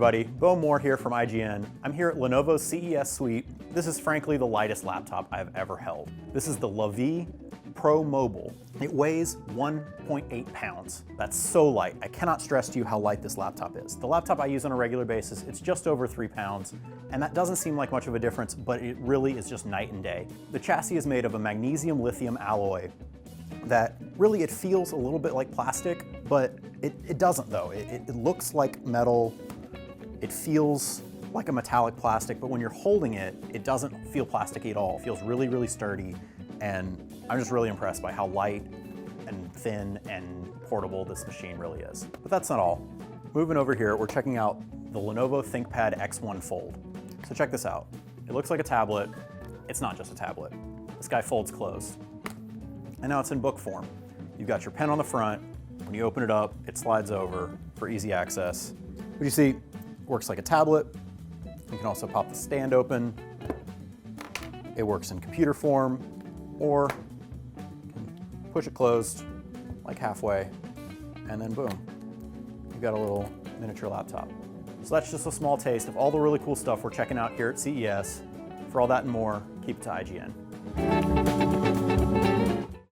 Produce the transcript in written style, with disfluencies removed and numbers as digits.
everybody, Bo Moore here from IGN. I'm here at Lenovo's CES suite. This is frankly the lightest laptop I've ever held. This is the Lavi Pro Mobile. It weighs 1.8 pounds. That's so light. I cannot stress to you how light this laptop is. The laptop I use on a regular basis, it's just over 3 pounds, and that doesn't seem like much of a difference, but it really is just night and day. The chassis is made of a magnesium lithium alloy that really, it feels a little bit like plastic, but it doesn't though. It looks like metal. It feels like a metallic plastic, but when you're holding it, it doesn't feel plasticky at all. It feels really, really sturdy, and I'm just really impressed by how light and thin and portable this machine really is. But that's not all. Moving over here, we're checking out the Lenovo ThinkPad X1 Fold. So check this out. It looks like a tablet. It's not just a tablet. This guy folds closed. And now it's in book form. You've got your pen on the front. When you open it up, it slides over for easy access. But you see, it works like a tablet. You can also pop the stand open. It works in computer form, or you can push it closed, like halfway, and then boom, you've got a little miniature laptop. So that's just a small taste of all the really cool stuff we're checking out here at CES. For all that and more, keep it to IGN.